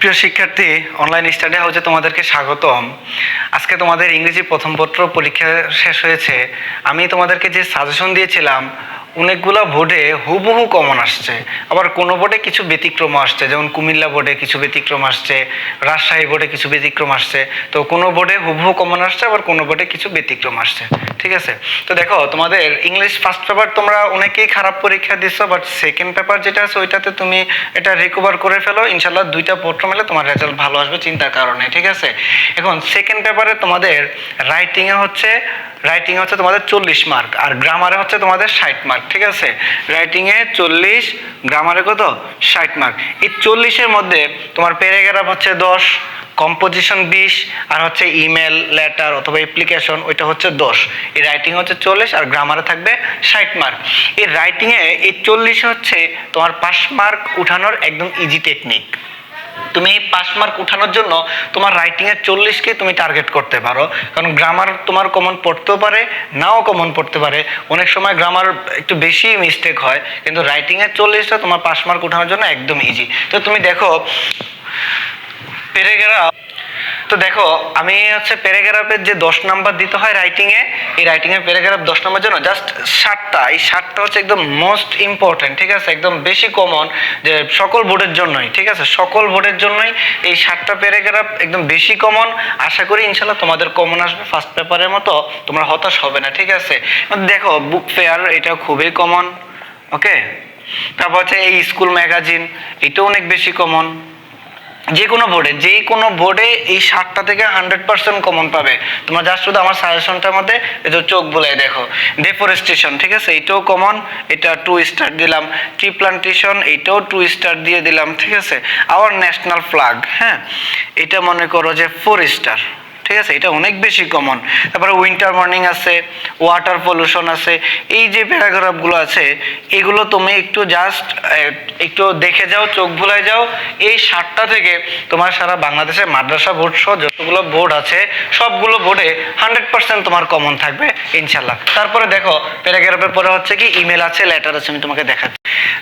প্রিয় শিক্ষার্থী, online study হাউসে তোমাদেরকে স্বাগতম। আজকে তোমাদের ইংরেজি প্রথম পত্র পরীক্ষা শেষ হয়েছে। আমি তোমাদেরকে যে সাজেশন দিয়েছিলাম, অনেকগুলো বোর্ডে হুবহু কমন আসছে, আবার কোনো বোর্ডে কিছু ব্যতিক্রম আসছে, যেমন কুমিল্লা বোর্ডে কিছু ব্যতিক্রম আসছে, রাজশাহী বোর্ডে কিছু ব্যতিক্রম আসছে। তো কোনো বোর্ডে হুবহু কমন আসছে, আবার কোনো বোর্ডে কিছু ব্যতিক্রম আসছে। ঠিক আছে, তো দেখো তোমাদের ইংলিশ ফার্স্ট পেপার তোমরা অনেকেই খারাপ পরীক্ষা দিচ্ছ, বাট সেকেন্ড পেপার যেটা আছে ওইটাতে তুমি এটা রিকভার করে ফেলো, ইনশাল্লাহ দুইটা পত্র মিলে তোমার রেজাল্ট ভালো আসবে, চিন্তার কারণে। ঠিক আছে, এখন সেকেন্ড পেপারে তোমাদের রাইটিংয়ে হচ্ছে তোমাদের 40 মার্ক, আর গ্রামারে হচ্ছে তোমাদের 60 মার্ক। ঠিক আছে, রাইটিংয়ে 40, গ্রামারে কত 60 মার্ক। এই 40-এর মধ্যে তোমার প্যারাগ্রাফ হচ্ছে 10, কম্পোজিশন 20, আর হচ্ছে ইমেল, লেটার অথবা অ্যাপ্লিকেশন ওইটা হচ্ছে 10। এই রাইটিং হচ্ছে 40 আর গ্রামারে থাকবে 60 মার্ক। এই রাইটিংয়ে এই 40 হচ্ছে তোমার 5 মার্ক উঠানোর একদম ইজি টেকনিক। তুমি 5 মার্ক উঠানোর জন্য তোমার রাইটিংয়ের 40কে তুমি টার্গেট করতে পারো, কারণ গ্রামার তোমার কমন পড়তেও পারে, নাও কমন পড়তে পারে। অনেক সময় গ্রামার একটু বেশি মিস্টেক হয়, কিন্তু রাইটিংয়ের 40টা তোমার 5 মার্ক উঠানোর জন্য একদম ইজি। তো তুমি দেখো প্যারাগ্রাফ, তো দেখো আমি হচ্ছে প্যারাগ্রাফের যে 10 নাম্বার দিতে হয় রাইটিংয়ে, এই রাইটিংয়ের প্যারাগ্রাফ 10 নাম্বার জন্য জাস্ট 7টা, এই 7টা হচ্ছে একদম মোস্ট ইম্পর্টেন্ট। ঠিক আছে, একদম বেশি কমন, যে সকল বোর্ডের জন্যই। ঠিক আছে, সকল বোর্ডের জন্যই এই 7টা প্যারাগ্রাফ একদম বেশি কমন। আশা করি ইনশাল্লাহ তোমাদের কমন আসবে, ফার্স্ট পেপারের মতো তোমরা হতাশ হবে না। ঠিক আছে, দেখো বুক ফেয়ার এটা খুবই কমন। ওকে, তারপর হচ্ছে এই স্কুল ম্যাগাজিন, এটাও অনেক বেশি কমন। যে কোনো বোর্ডে এই 7টা থেকে 100% কমন পাবে। তোমরা জাস্ট শুধু আমার সাজেশনটার মধ্যে এই যে চোখ বুলাই দেখো। ডেফরেস্টেশন, ঠিক আছে, এটাও কমন, এটা 2 স্টার দিলাম। ট্রি প্লান্টেশন, এটাও 2 স্টার দিয়ে দিলাম। ঠিক আছে, আওয়ার ন্যাশনাল ফ্ল্যাগ, হ্যাঁ, এটা মনে করো যে 4 স্টার। ঠিক আছে, এটা অনেক বেশি কমন। তারপরে উইন্টার মর্নিং আছে, ওয়াটার পলিউশন আছে। এই যে প্যারাগ্রাফগুলো আছে এগুলো তুমি একটু জাস্ট একটু দেখে যাও, চোখ ভুলাই যাও। এই 7টা থেকে তোমার সারা বাংলাদেশে মাদ্রাসা বোর্ড সহ যতগুলো বোর্ড আছে সবগুলো বোর্ডে 100% তোমার কমন থাকবে ইনশাল্লাহ। তারপরে দেখো প্যারাগ্রাফের পরে হচ্ছে কি ইমেল আছে, লেটার আছে, আমি তোমাকে দেখাচ্ছি।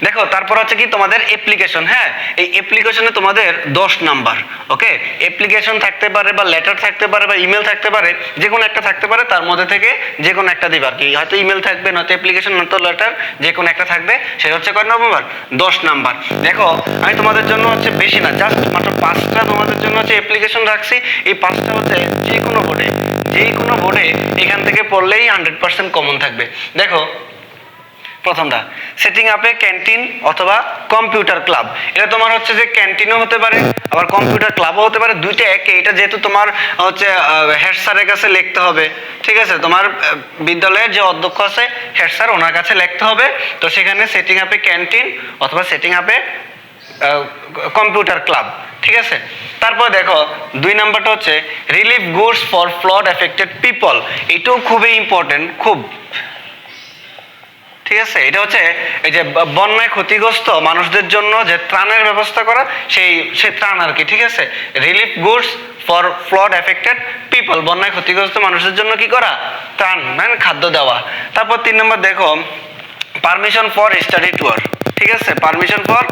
দেখো তারপর হচ্ছে কি তোমাদের অ্যাপ্লিকেশন। হ্যাঁ, এই অ্যাপ্লিকেশনে তোমাদের 10 নাম্বার। ওকে, অ্যাপ্লিকেশন থাকতে পারে বা লেটার থাকতে পারে বা ইমেল থাকতে পারে, যে কোনো একটা থাকতে পারে, তার মধ্যে থেকে যে কোনো একটা দিবা। আর কি, হয়তো ইমেল থাকবে, নয়তো অ্যাপ্লিকেশন, নয়তো লেটার, যে কোনো একটা থাকবে। সেটা হচ্ছে কয় নাম্বার? 10 নাম্বার। দেখো আমি তোমাদের জন্য হচ্ছে বেশি না, জাস্ট মাত্র 5টা তোমাদের জন্য হচ্ছে অ্যাপ্লিকেশন রাখছি। এই 5টা হচ্ছে যে কোনো বোর্ডে এখান থেকে পড়লেই 100% কমন থাকবে। দেখো প্রথমটা, সেটিং আপে ক্যান্টিন অথবা কম্পিউটার ক্লাব। এটা তোমার হচ্ছে যে ক্যান্টিনও হতে পারে, আবার কম্পিউটার ক্লাবও হতে পারে, দুইটা একে। এটা যেহেতু তোমার হচ্ছে হেড স্যারের কাছে লিখতে হবে। ঠিক আছে, তোমার বিদ্যালয়ের যে অধ্যক্ষ আছে হেড স্যার, ওনার কাছে লিখতে হবে। তো সেখানে সেটিং আপে ক্যান্টিন অথবা সেটিং আপে কম্পিউটার ক্লাব। ঠিক আছে, তারপর দেখো 2 নাম্বারটা হচ্ছে relief goods for flood affected people. এটাও খুবই ইম্পর্টেন্ট, খুব। ঠিক আছে, এটা হচ্ছে এই যে বন্যায় ক্ষতিগ্রস্ত মানুষদের জন্য যে ত্রাণের ব্যবস্থা করা, সেই ত্রাণ আর কি। ঠিক আছে, relief goods for flood affected people, বন্যায় ক্ষতিগ্রস্ত মানুষদের জন্য কি করা? ত্রাণ, মানে খাদ্য দেওয়া। তারপর 3 নম্বর দেখো পারমিশন ফর স্টাডি ট্যুর। ঠিক আছে, পারমিশন ফর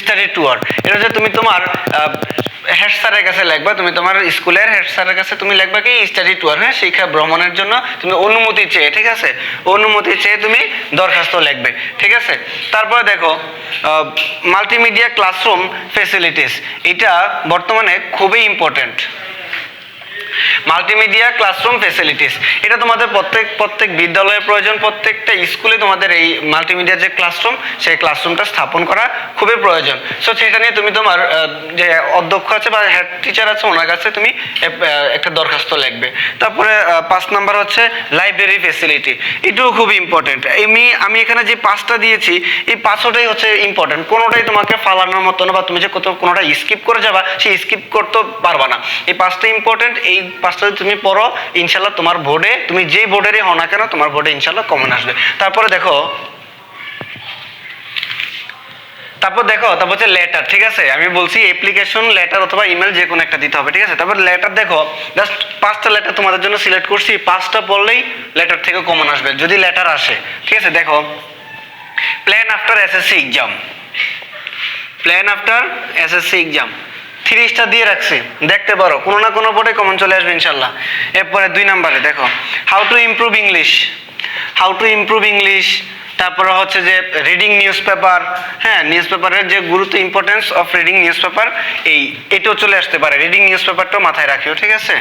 স্টাডি ট্যুর, এটা হচ্ছে তুমি তোমার হেড স্যারের কাছে লিখবা, তুমি তোমার স্কুলের হেড স্যারের কাছে তুমি লিখবা কি স্টাডি ট্যুর, হ্যাঁ, শিক্ষা ভ্রমণের জন্য তুমি অনুমতি চেয়ে। ঠিক আছে, অনুমতি চেয়ে তুমি দরখাস্ত লিখবে। ঠিক আছে, তারপরে দেখো মাল্টিমিডিয়া ক্লাসরুম ফ্যাসিলিটিস, এটা বর্তমানে খুবই ইম্পর্টেন্ট। মাল্টিমিডিয়া ক্লাসরুম ফ্যাসিলিটিস, এটা তোমাদের প্রত্যেক বিদ্যালয়ের প্রয়োজন, প্রত্যেকটা স্কুলে তোমাদের এই মাল্টিমিডিয়া যে ক্লাসরুম, সেই ক্লাসরুমটা স্থাপন করা খুবই প্রয়োজন। সো সেটা নিয়ে তুমি তোমার যে অধ্যক্ষ আছে বা হেড টিচার আছে ওনার কাছে তুমি একটা দরখাস্ত লিখবে। তারপরে 5 নাম্বার হচ্ছে লাইব্রেরি ফ্যাসিলিটি, এটাও খুব ইম্পর্টেন্ট। আমি এখানে যে 5টা দিয়েছি, এই 5টাই হচ্ছে ইম্পর্টেন্ট, কোনোটাই তোমাকে ফালানোর মতো না, বা তুমি যে কোনোটা স্কিপ করে যাবা সেই স্কিপ করতে পারবা না। এই 5টা ইম্পর্টেন্ট, এই 5টা যদি তুমি পড়ো ইনশাল্লাহ তোমার বোর্ডে, তুমি যে বোর্ডেরই হও না কেন, তোমার বোর্ডে ইনশাল্লাহ কমন আসবে। তারপর দেখো হচ্ছে লেটার। ঠিক আছে, আমি বলছি অ্যাপ্লিকেশন, লেটার অথবা ইমেল, যে কোনো একটা দিতে হবে। ঠিক আছে, তারপর লেটার দেখো জাস্ট 5টা লেটার তোমাদের জন্য সিলেক্ট করছি, 5টা পড়লেই লেটার থেকে কমন আসবে যদি লেটার আসে। ঠিক আছে, দেখো plan after SSC exam, plan after SSC exam, 3 star দিয়ে রাখছি, দেখতে পারো কোনো না কোনো বোর্ডে কমন চলে আসবে ইনশাল্লাহ। এরপরে 2 নম্বরে দেখো how to improve English, how to improve English. তারপরে হচ্ছে যে রিডিং নিউজ পেপার, হ্যাঁ নিউজ পেপারের যে গুরুত্ব, importance of reading news paper, এটাও চলে আসতে পারে। রিডিং নিউজ পেপারটাও মাথায় রাখিও, ঠিক আছে।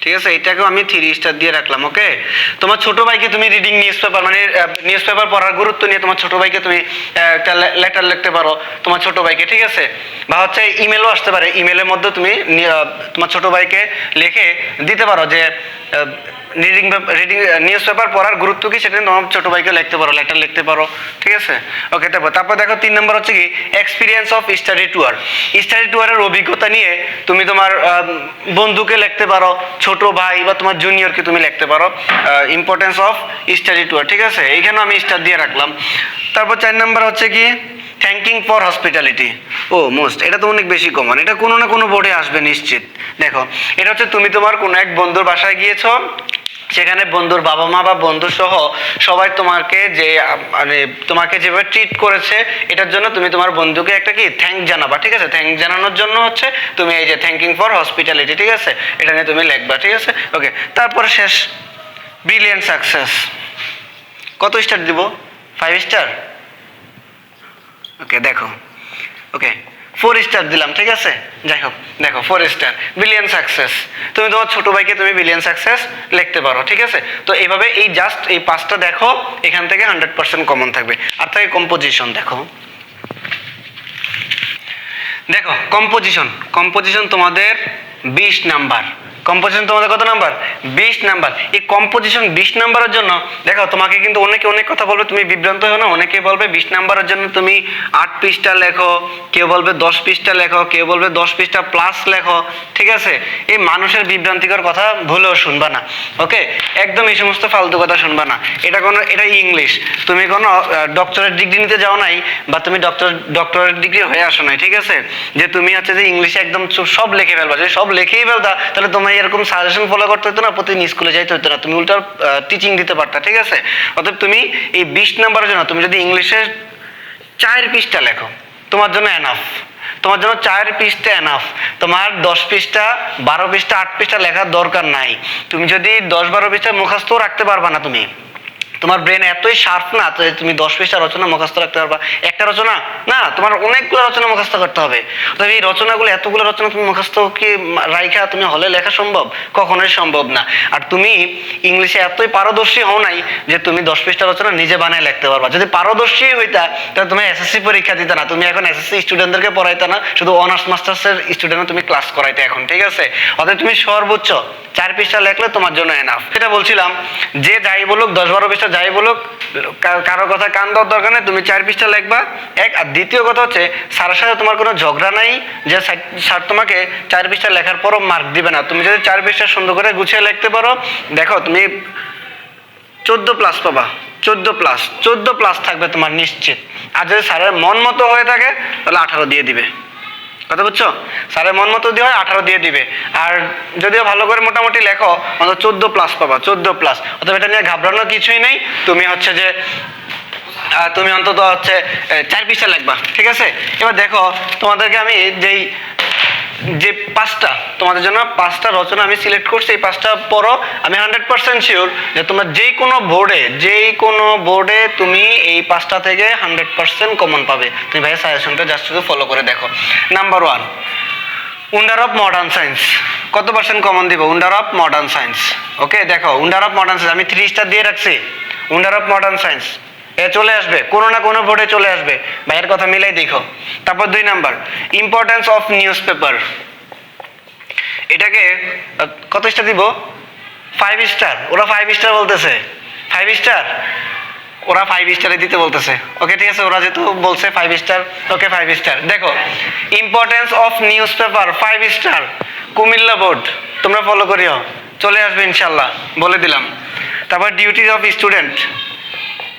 ঠিক আছে, এটাকেও আমি 3 স্টার দিয়ে রাখলাম। ওকে, তোমার ছোট ভাইকে তুমি রিডিং নিউজ পেপার মানে নিউজ পেপার পড়ার গুরুত্ব নিয়ে তোমার ছোট ভাইকে তুমি একটা লেটার লিখতে পারো তোমার ছোট ভাইকে, ঠিক আছে। বা হচ্ছে ইমেলও আসতে পারে, ইমেলের মধ্যে তুমি তোমার ছোট ভাইকে লিখে দিতে পারো যে রিডিং নিউজ পেপার পড়ার গুরুত্ব কি সেটা তোমার ছোট ভাইকে লিখতে পারো, লেটার লিখতে পারো, ঠিক আছে। ওকে, তারপর দেখো 3 নম্বর হচ্ছে কি experience of study tour. Study ট্যুরের অভিজ্ঞতা নিয়ে তুমি তোমার বন্ধুকে লিখতে পারো, ছোট ভাই বা তোমার জুনিয়রকে তুমি লিখতে পারো ইম্পর্টেন্স অফ স্টাডি ট্যুর, ঠিক আছে। এইখানে আমি স্টার দিয়ে রাখলাম। তারপর 4 নম্বর হচ্ছে কি থ্যাঙ্কিং ফর হসপিটালিটি। ও মোস্ট, এটা তো অনেক বেশি কমন, এটা কোনো না কোনো বোর্ডে আসবে নিশ্চিত। দেখো এটা হচ্ছে তুমি তোমার কোনো এক বন্ধুর বাসায় গিয়েছো, সেখানে বন্ধুর বাবা মা বা বন্ধু সহ সবাই তোমাকে যে মানে তোমাকে যেভাবে ট্রিট করেছে এটার জন্য তুমি তোমার বন্ধুকে একটা কি থ্যাঙ্ক জানাবা, ঠিক আছে। থ্যাঙ্ক জানানোর জন্য হচ্ছে তুমি এই যে থ্যাঙ্কিং ফর হসপিটালিটি, ঠিক আছে, এটা নিয়ে তুমি লিখবা, ঠিক আছে। ওকে, তারপরে শেষ ব্রিলিয়ান্ট সাকসেস। কত স্টার দিব? 5 স্টার। ওকে দেখো, ওকে 4 স্টার দিলাম, ঠিক আছে। যাই হোক দেখো 4 স্টার বিলিয়ন সাকসেস, তুমি তোমার ছোট ভাইকে তুমি বিলিয়ন সাকসেস লিখতে পারো, ঠিক আছে। তো এইভাবে এই জাস্ট এই 5টা দেখো, এখান থেকে 100% কমন থাকবে। আর থাকে কম্পোজিশন। দেখো দেখো কম্পোজিশন, কম্পোজিশন তোমাদের 20 নাম্বার। কম্পোজিশন তোমাদের কত নাম্বার? 20 নাম্বার। এই কম্পোজিশন 20 নাম্বারের জন্য দেখো তোমাকে কিন্তু অনেকে অনেক কথা বলবে, তুমি বিভ্রান্ত হও না। অনেকে বলবে 20 নাম্বারের জন্য তুমি 8 পৃষ্ঠা লেখো, কেউ বলবে 10 পৃষ্ঠা লেখো, কেউ বলবে 10 পৃষ্ঠা প্লাস লেখো, ঠিক আছে। এই মানুষের বিভ্রান্তিকর কথা ভুলেও শুনবা না। ওকে, একদম এই সমস্ত ফালতু কথা শুনবা না। এটা ইংলিশ, তুমি কোনো ডক্টরেট ডিগ্রি নিতে যাও নাই বা তুমি ডক্টরেট ডিগ্রি হয়ে আসো নাই, ঠিক আছে, যে তুমি হচ্ছে যে ইংলিশে একদম সব লিখে ফেলবা। যদি সব লিখেই ফেলতা তাহলে তোমার এরকম সাজেশন ফলো করতে হতো না, প্রতিদিন স্কুলে যাইতে হতো না, তুমি উল্টা টিচিং দিতে পারতা, ঠিক আছে। অতএব তুমি এই 20 নাম্বারের জন্য তুমি যদি ইংলিশে 4 পৃষ্ঠা লেখো তোমার জন্য এনাফ, তোমার জন্য 4 পৃষ্ঠা এনাফ। তোমার 10 পৃষ্ঠা 12 পৃষ্ঠা 8 পৃষ্ঠা লেখার দরকার নাই। তুমি যদি 10-12 পৃষ্ঠা মুখস্থ রাখতে পারবা না, তুমি তোমার ব্রেন এতই শার্প না তুমি 10 পৃষ্ঠা রচনা মুখস্থ রাখতে পারবা? একটা রচনা না, তোমার অনেকগুলো রচনা মুখস্থ করতে হবে। তবে এই রচনাগুলো, এতগুলো রচনা তুমি মুখস্থ কি রাইখা তুমি হলে লেখা সম্ভব? কখনোই সম্ভব না। আর তুমি ইংলিশে এতই পারদর্শী হও নাই যে তুমি 10 পৃষ্ঠা রচনা নিজে বানায় লিখতে পারবা। যদি পারদর্শী হইতা তাহলে তুমি এসএসসি পরীক্ষা দিতে না, তুমি এখন এসএসসি স্টুডেন্টদেরকে পড়াইতে না, শুধু অনার্স মাস্টার্সের স্টুডেন্ট তুমি ক্লাস করাইতে এখন, ঠিক আছে। অতএব তুমি সর্বোচ্চ 4 পৃষ্ঠা লেখলে তোমার জন্য এনাফ। এটা বলছিলাম যে যাই বলুক, 10-12 পৃষ্ঠা যাই বলুক, কারো কথা কান দেওয়ার দরকার নেই, তুমি 4 পৃষ্ঠা লিখবা। এক, আর দ্বিতীয় কথা হচ্ছে স্যারের সাথে তোমার কোনো ঝগড়া নাই যে স্যার তোমাকে 4 পৃষ্ঠা লেখার পরও মার্ক দিবে না। তুমি যদি 4 পৃষ্ঠা সুন্দর করে গুছিয়ে লিখতে পারো, দেখো তুমি 14+ পাবা, 14+ থাকবে তোমার নিশ্চিত। আর যদি স্যারের মন মতো হয়ে থাকে তাহলে 18 দিয়ে দিবে, কথা বুঝছো? স্যারের মন মতো দিয়ে হয় 18 দিয়ে দিবে। আর যদিও ভালো করে মোটামুটি লেখো অন্তত 14+ পাবা, 14+। অথবা এটা নিয়ে ঘাবড়ানোর কিছুই নেই। তুমি হচ্ছে যে তুমি অন্তত হচ্ছে 4 পৃষ্ঠা লিখবা, ঠিক আছে। এবার দেখো তোমাদেরকে আমি যে 5টা তোমাদের জন্য 5টা রচনা আমি সিলেক্ট করছি, এই 5টা পড়ো। আমি 100% শিওর যে তোমরা যেই কোনো বোর্ডে তুমি এই 5টা থেকে 100% কমন পাবে। তুমি ভাই সাজেশনটা জাস্ট শুধু ফলো করে দেখো। Number 1, wonder of modern science. কত পার্সেন্ট কমন দিব? Wonder of modern science. Okay দেখো উন্ডার অফ মডার্ন সায়েন্স আমি 3 স্টার দিয়ে রাখছি। উন্ডার অফ মডার্ন সায়েন্স চলে আসবে, কোনো না কোনো বোর্ডে চলে আসবে, ভাইয়ের কথা মিলাই দেখো। তারপর 2 number importance of news paper. এটাকে কত স্টার দিব? 5 স্টার। ওরা 5 স্টার বলতেছে, 5 স্টার, ওরা 5 স্টারে দিতে বলতেছে। ওকে ঠিক আছে, ওরা যেহেতু বলছে 5 স্টার, ওকে 5 স্টার। দেখো importance of news paper 5 star, Comilla board, তোমরা ফলো করিও, চলে আসবে ইনশাল্লাহ, বলে দিলাম। তারপর ডিউটিজ অফ স্টুডেন্ট,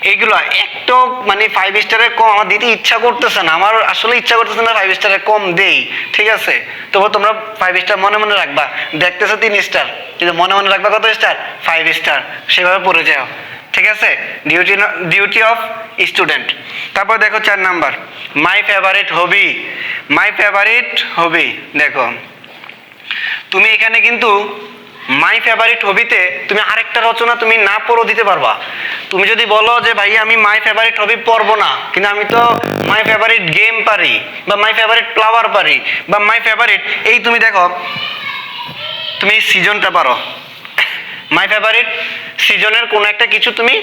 এইগুলো একটু মানে 5 স্টারের কম আমার দিতে ইচ্ছা করতেছে না, আমার আসলে ইচ্ছা করতেছে না 5 স্টারের কম দেই, ঠিক আছে? তবে তোমরা 5 স্টার মনে মনে রাখবা, দেখতেছো 3 স্টার, কিন্তু মনে মনে রাখবা কত স্টার? 5 স্টার, সেভাবে পড়ে যাও, ঠিক আছে? Duty of student. তারপর দেখো 4 number, my favourite hobby. My favourite hobby, দেখো তুমি এখানে কিন্তু মাই ফেভারিট হবিতে তুমি আরেকটা রচনা তুমি না পড়ো দিতে পারবা। তুমি যদি বলো যে ভাই আমি মাই ফেভারিট হবি পড়বো না, কিন্তু আমি তো মাই ফেভারিট গেম পারি, বা মাই ফেভারিট ফ্লাওয়ার পারি, বা মাই ফেভারিট এই, তুমি দেখো তুমি সিজনটা পারো, মাই ফেভারিট সিজনের কোনো একটা কিছু তুমি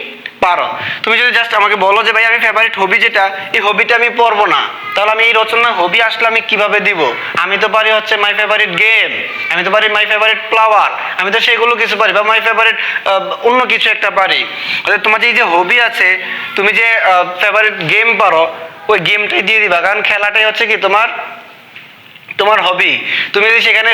পারো। তুমি যদি জাস্ট আমাকে বলো যে ভাই আমি ফেভারিট হবি যেটা, এই হবিটা আমি পড়বো না, তাহলে আমি এই রচনা হবি আসলে আমি কিভাবে দিব? আমি তো পারি হচ্ছে মাই ফেভারিট গেম, আমি তো পারি মাই ফেভারিট ফ্লাওয়ার, আমি তো সেগুলো কিছু পারি, বা মাই ফেভারিট অন্য কিছু একটা পারি। তোমার যে হবি আছে, তুমি যে ফেভারিট গেম পারো, ওই গেমটাই দিয়ে দিবা, কারণ খেলাটাই হচ্ছে কি তোমার তোমার হবি। তুমি যদি সেখানে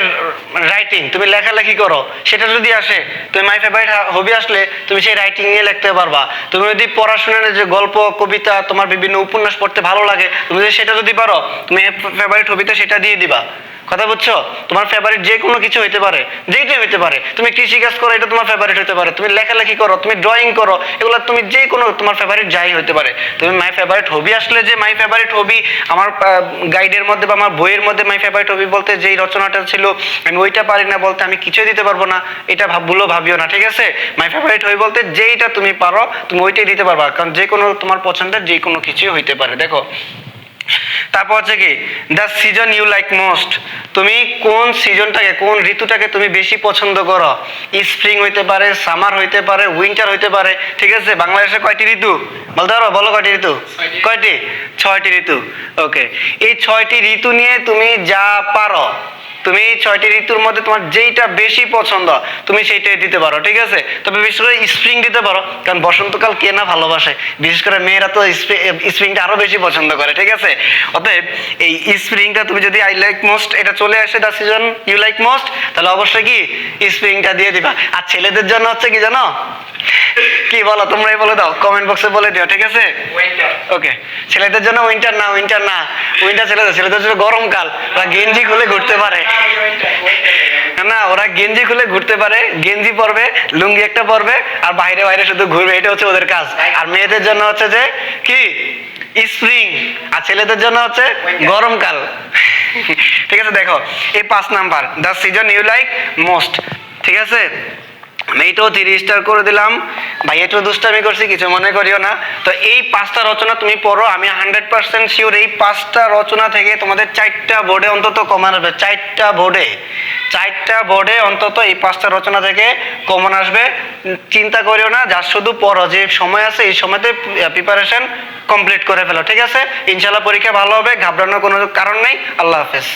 রাইটিং, তুমি লেখালেখি করো, সেটা যদি আসে, তুমি মাই ফেভারিট হবি আসলে তুমি সেই রাইটিং নিয়ে লিখতে পারবা। তুমি যদি পড়াশোনার যে গল্প কবিতা, তোমার বিভিন্ন উপন্যাস পড়তে ভালো লাগে, তুমি যদি সেটা যদি পারো, তুমি ফেভারিট হবিতে সেটা দিয়ে দিবা। কথা বুঝছো? তোমার ফেভারিট যে কোনো কিছু হইতে পারে, যেটাই হইতে পারে। তুমি কৃষিকাজ করো, এটা তোমার ফেভারিট হতে পারে, তুমি লেখালেখি করো, তুমি ড্রয়িং করো, এগুলো তুমি যে কোনো তোমার ফেভারিট যাই হতে পারে। তুমি মাই ফেভারিট হবি আসলে যে মাই ফেভারিট হবি আমার গাইডের মধ্যে বা আমার বইয়ের মধ্যে মাই ফেভারিট হবি বলতে যেই রচনাটা ছিল আমি ওইটা পারি না বলতে আমি কিছুই দিতে পারবো না, এটা ভাবিও না, ঠিক আছে? মাই ফেভারিট হবি বলতে যেইটা তুমি পারো তুমি ওইটাই দিতে পারবা, কারণ যে কোনো তোমার পছন্দের যে কোনো কিছুই হইতে পারে। দেখো তারপর হচ্ছে কি, the season you like most. তুমি কোন সিজনটাকে, কোন ঋতুটাকে তুমি বেশি পছন্দ করো? স্প্রিং হইতে পারে, সামার হইতে পারে, উইন্টার হইতে পারে, ঠিক আছে? বাংলাদেশে কয়টি ঋতু বলতে পারো? বলো কয়টি ঋতু? কয়টি? 6টি ঋতু। ওকে, এই 6টি ঋতু নিয়ে তুমি যা পারো, তুমি 6টি ঋতুর মধ্যে তোমার যেইটা বেশি পছন্দ তুমি সেইটাই দিতে পারো, ঠিক আছে? তবে বিশেষ করে স্প্রিং দিতে পারো, কারণ বসন্তকাল কে না ভালোবাসে, বিশেষ করে মেয়েরা তো স্প্রিংটা আরো বেশি পছন্দ করে, ঠিক আছে? অতএব এই স্প্রিংটা তুমি যদি আই লাইক মোস্ট এটা চলে আসে, the season you like most, তাহলে অবশ্যই কি স্প্রিংটা দিয়ে দিবা। আর ছেলেদের জন্য হচ্ছে কি জানো? কি বলো তোমরাই বলে দাও, কমেন্ট বক্সে বলে দিও, ঠিক আছে? ওকে, ছেলেদের জন্য উইন্টার না, উইন্টার ছেলেদের জন্য গরমকাল। ওরা গেঞ্জি খুলে ঘুরতে পারে না, ওরা গেঞ্জি খুলে ঘুরতে পারে, গেঞ্জি পরবে, লুঙ্গি একটা পরবে, আর বাইরে বাইরে শুধু ঘুরবে, এটা হচ্ছে ওদের কাজ। আর মেয়েদের জন্য হচ্ছে যে কি স্প্রিং, আর ছেলেদের জন্য হচ্ছে গরমকাল। ঠিক আছে? দেখো এই 5 number, the season you like most, ঠিক আছে? আমি এটাও 3 স্টার করে দিলাম। ভাই একটু দুষ্টামি করছি, কিছু মনে করিও না। তো এই 5টা রচনা তুমি পড়ো, আমি 100% শিওর এই 5টা রচনা থেকে তোমাদের 4টা বোর্ডে অন্তত কমন আসবে। 4টা বোর্ডে অন্তত এই 5টা রচনা থেকে কমন আসবে। চিন্তা করিও না, যা শুধু পড়ো, যে সময় আছে এই সময়তে প্রিপারেশন কমপ্লিট করে ফেলো, ঠিক আছে? ইনশাআল্লাহ পরীক্ষা ভালো হবে, ঘাবড়ানোর কোনো কারণ নেই। আল্লাহ হাফেজ।